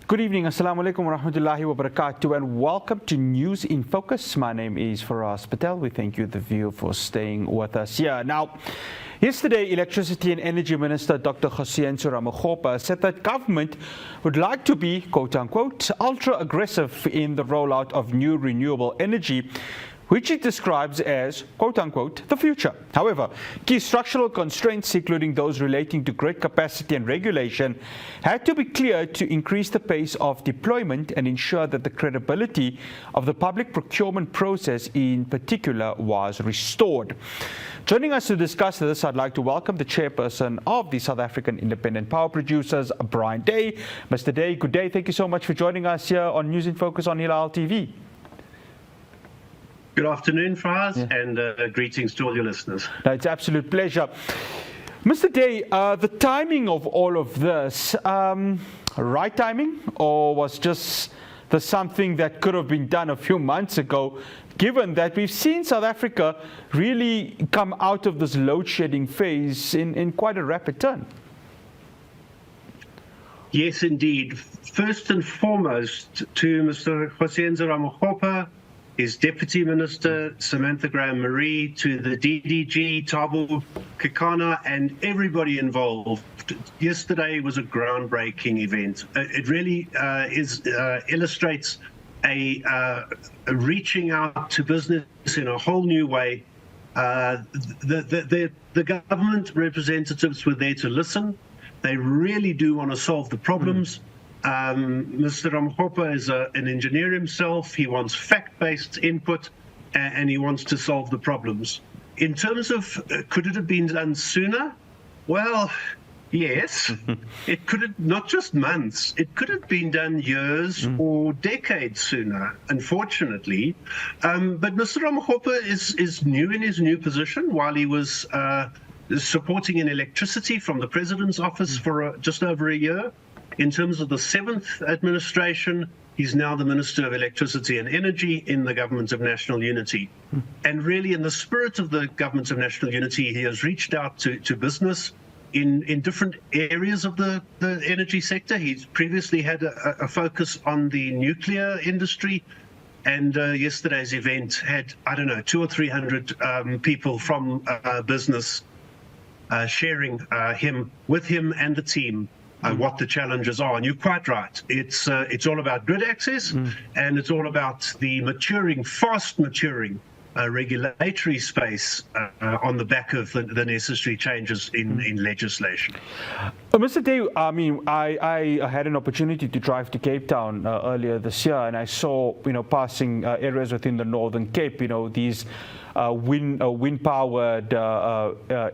Good evening, Assalamu alaikum wa rahmatullahi wa barakatuh, and welcome to News in Focus. My name is Faraz Patel. We thank you, the viewer, for staying with us here. Now, yesterday, Electricity and Energy Minister Dr. Hussein Ramokgopa said that government would like to be, quote-unquote, ultra-aggressive in the rollout of new renewable energy, which he describes as, quote-unquote, the future. However, key structural constraints, including those relating to grid capacity and regulation, had to be cleared to increase the pace of deployment and ensure that the credibility of the public procurement process in particular was restored. Joining us to discuss this, I'd like to welcome the chairperson of the South African Independent Power Producers, Brian Day. Mr. Day, good day. Thank you so much for joining us here on News in Focus on Hilaal TV. Good afternoon, Faraz, and greetings to all your listeners. No, it's an absolute pleasure. Mr. Day, the timing of all of this, right timing, or was just something that could have been done a few months ago, given that we've seen South Africa really come out of this load shedding phase in quite a rapid turn? Yes, indeed. First and foremost, to Mr. Hussein Ramokgopa, his Deputy Minister, Samantha Graham-Marie, to the DDG, Thabo Kekana, and everybody involved. Yesterday was a groundbreaking event. It really illustrates a reaching out to business in a whole new way. The government representatives were there to listen. They really do want to solve the problems. Mr. Ramokgopa is an engineer himself. He wants fact-based input, and he wants to solve the problems. In terms of could it have been done sooner? Well, yes. It could have, not just months, it could have been done years or decades sooner, unfortunately. But Mr. Ramokgopa is new in his new position. While he was supporting in electricity from the President's office for just over a year, in terms of the 7th administration, he's now the Minister of Electricity and Energy in the Government of National Unity. And really, in the spirit of the Government of National Unity, he has reached out to business in different areas of the energy sector. He's previously had a focus on the nuclear industry. And yesterday's event had, 200 or 300 people from business sharing with him and the team what the challenges are. And you're quite right. It's all about grid access, and it's all about the fast maturing regulatory space on the back of the necessary changes in legislation. Mr. Day, I mean, I had an opportunity to drive to Cape Town earlier this year, and I saw, passing areas within the Northern Cape, these wind-powered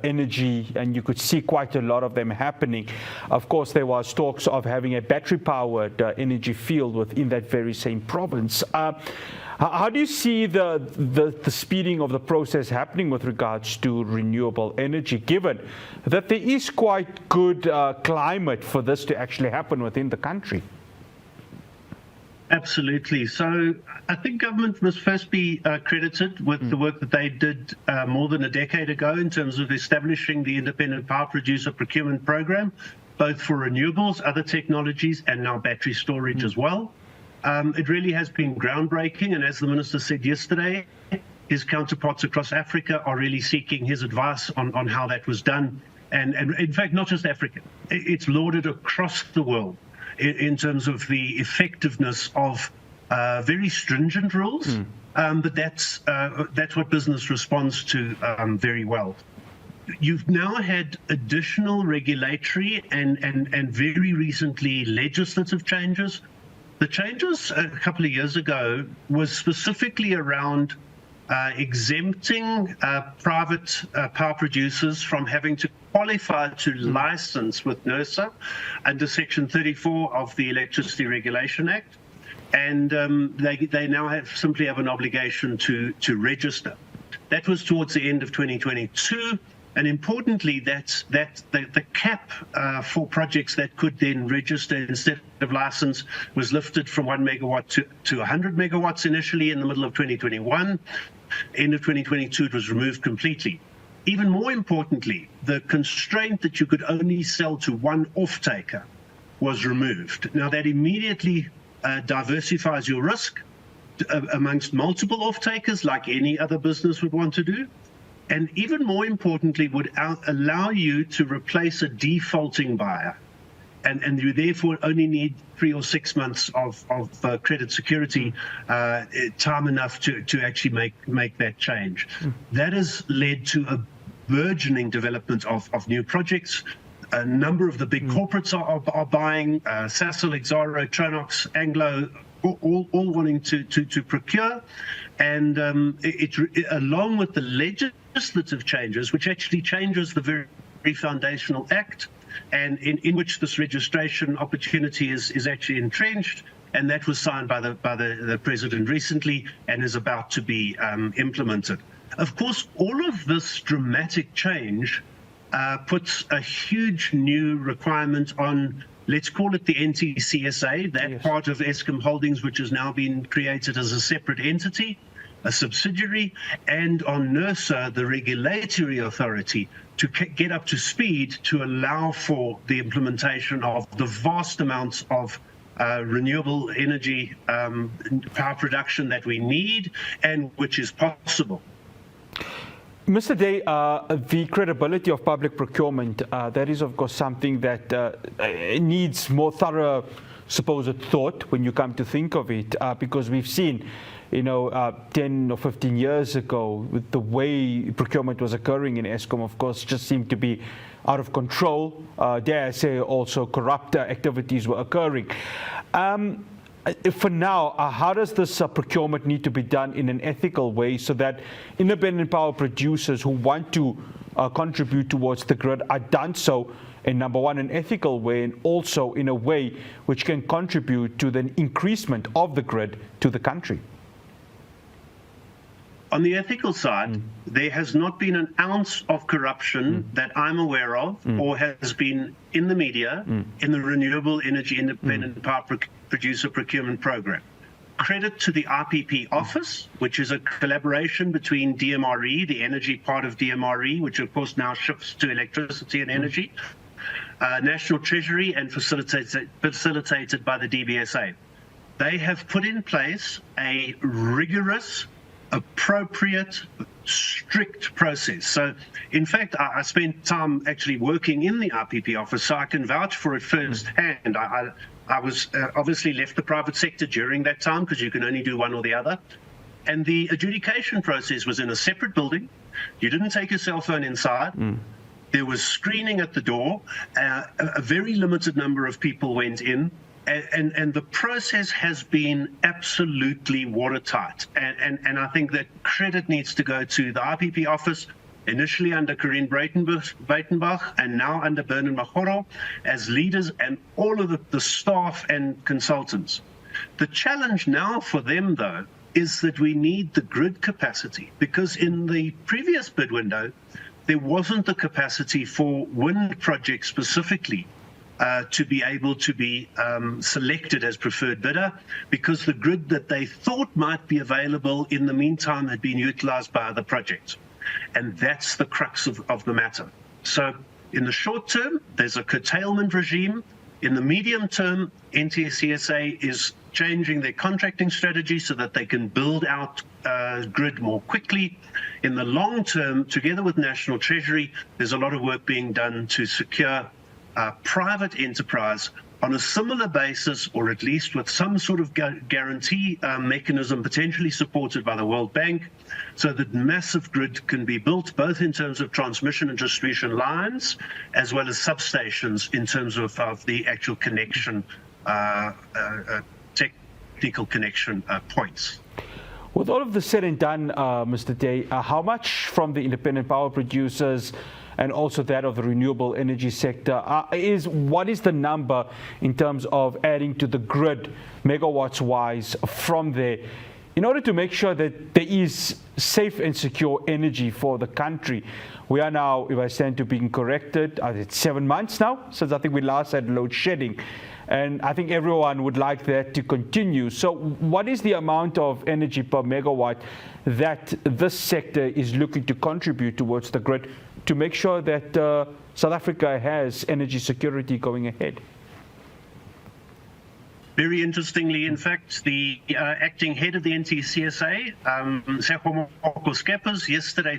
energy, and you could see quite a lot of them happening. Of course, there was talks of having a battery-powered energy field within that very same province. How do you see the speeding of the process happening with regards to renewable energy, given that there is quite good climate for this to actually happen within the country? Absolutely. So I think government must first be credited with the work that they did more than a decade ago in terms of establishing the Independent Power Producer Procurement Program, both for renewables, other technologies, and now battery storage as well. It really has been groundbreaking, and as the Minister said yesterday, his counterparts across Africa are really seeking his advice on how that was done. And in fact, not just Africa, it's lauded across the world in terms of the effectiveness of very stringent rules, but that's what business responds to very well. You've now had additional regulatory and very recently legislative changes. The changes a couple of years ago was specifically around exempting private power producers from having to qualify to license with NERSA under Section 34 of the Electricity Regulation Act. And they now simply have an obligation to register. That was towards the end of 2022. And importantly, the cap for projects that could then register instead of license was lifted from 1 megawatt to 100 megawatts initially in the middle of 2021. End of 2022, it was removed completely. Even more importantly, the constraint that you could only sell to one off-taker was removed. Now, that immediately diversifies your risk amongst multiple off-takers, like any other business would want to do. And even more importantly, would allow you to replace a defaulting buyer. And you therefore only need 3 or 6 months of credit security time enough to actually make that change. That has led to a burgeoning development of new projects. A number of the big corporates are buying, Sasol, Exxaro, Tronox, Anglo, all wanting to procure. And along with the legislative changes, which actually changes the very foundational act, and in which this registration opportunity is actually entrenched, and that was signed by the president recently and is about to be implemented. Of course, all of this dramatic change puts a huge new requirement on, let's call it the NTCSA, that yes. part of Eskom Holdings, which has now been created as a separate entity, a subsidiary, and on NERSA, the regulatory authority, to get up to speed to allow for the implementation of the vast amounts of renewable energy power production that we need and which is possible. Mr. Day, the credibility of public procurement, that is, of course, something that needs more thorough supposed thought when you come to think of it, because we've seen 10 or 15 years ago, with the way procurement was occurring in Eskom, of course, just seemed to be out of control. Dare I say, also corrupt activities were occurring. For now, how does this procurement need to be done in an ethical way so that independent power producers who want to contribute towards the grid are done so in, number one, an ethical way, and also in a way which can contribute to the increasement of the grid to the country? On the ethical side, there has not been an ounce of corruption that I'm aware of or has been in the media in the Renewable Energy Independent Power Producer Procurement Program. Credit to the IPP office, which is a collaboration between DMRE, the energy part of DMRE, which of course now shifts to electricity and energy, National Treasury, and facilitated by the DBSA. They have put in place a rigorous, appropriate, strict process. So, in fact, I spent time actually working in the IPP office, so I can vouch for it firsthand. I was obviously left the private sector during that time because you can only do one or the other. And the adjudication process was in a separate building. You didn't take your cell phone inside. There was screening at the door. A very limited number of people went in. And the process has been absolutely watertight. And I think that credit needs to go to the IPP office, initially under Corinne Breitenbach and now under Bernard Magoro as leaders, and all of the staff and consultants. The challenge now for them, though, is that we need the grid capacity, because in the previous bid window, there wasn't the capacity for wind projects specifically to be able to be selected as preferred bidder, because the grid that they thought might be available in the meantime had been utilized by other projects. And that's the crux of the matter. So in the short term, there's a curtailment regime. In the medium term, NTCSA is changing their contracting strategy so that they can build out grid more quickly. In the long term, together with National Treasury, there's a lot of work being done to secure private enterprise on a similar basis, or at least with some sort of guarantee mechanism potentially supported by the World Bank, so that massive grid can be built, both in terms of transmission and distribution lines, as well as substations in terms of the actual connection, technical connection points. With all of this said and done, Mr. Day, how much from the independent power producers and also that of the renewable energy sector what is the number in terms of adding to the grid megawatts wise from there, in order to make sure that there is safe and secure energy for the country? We are now, if I stand to being corrected, it's 7 months now since I think we last had load shedding. And I think everyone would like that to continue. So what is the amount of energy per megawatt that this sector is looking to contribute towards the grid to make sure that South Africa has energy security going ahead? Very interestingly, in fact, the acting head of the NTCSA, Skeppers, yesterday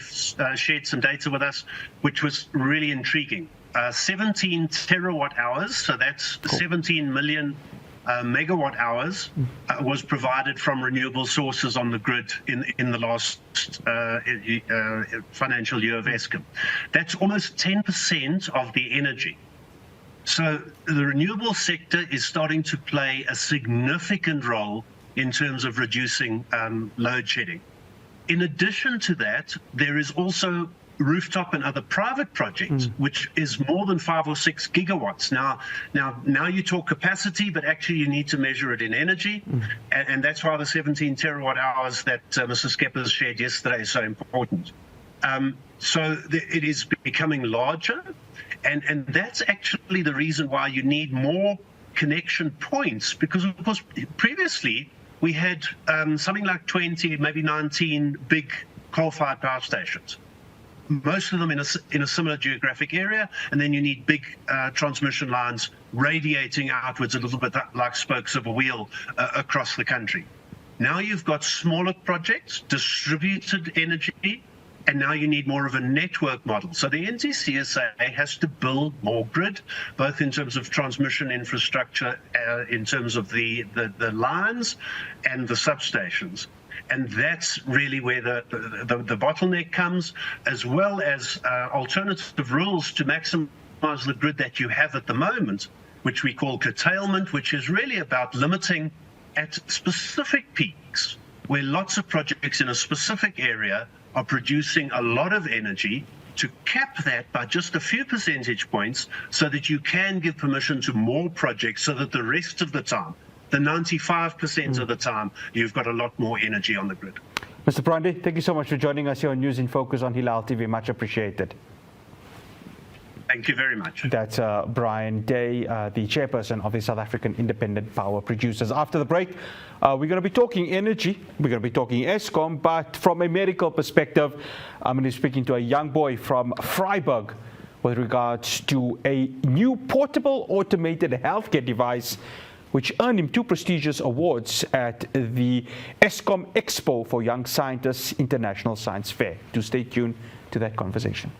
shared some data with us, which was really intriguing. 17 terawatt hours, so that's 17 million megawatt hours, was provided from renewable sources on the grid in the last financial year of Eskom. That's almost 10% of the energy. So the renewable sector is starting to play a significant role in terms of reducing load shedding. In addition to that, there is also rooftop and other private projects, which is more than 5 or 6 gigawatts. Now you talk capacity, but actually you need to measure it in energy, and that's why the 17 terawatt hours that Mr. Skeppers shared yesterday is so important. So it is becoming larger. And that's actually the reason why you need more connection points, because of course previously we had something like 20, maybe 19 big coal-fired power stations, most of them in a similar geographic area, and then you need big transmission lines radiating outwards a little bit like spokes of a wheel across the country. Now you've got smaller projects, distributed energy, and now you need more of a network model. So the NTCSA has to build more grid, both in terms of transmission infrastructure, in terms of the lines and the substations. And that's really where the bottleneck comes, as well as alternative rules to maximize the grid that you have at the moment, which we call curtailment, which is really about limiting at specific peaks where lots of projects in a specific area are producing a lot of energy, to cap that by just a few percentage points so that you can give permission to more projects, so that the rest of the time, the 95% of the time, you've got a lot more energy on the grid. Mr. Prandi, thank you so much for joining us here on News in Focus on Hilaal TV. Much appreciated. Thank you very much. That's Brian Day, the chairperson of the South African Independent Power Producers. After the break, we're going to be talking energy. We're going to be talking Eskom, but from a medical perspective, I'm going to be speaking to a young boy from Vryburg with regards to a new portable automated healthcare device which earned him 2 prestigious awards at the Eskom Expo for Young Scientists International Science Fair. Do stay tuned to that conversation.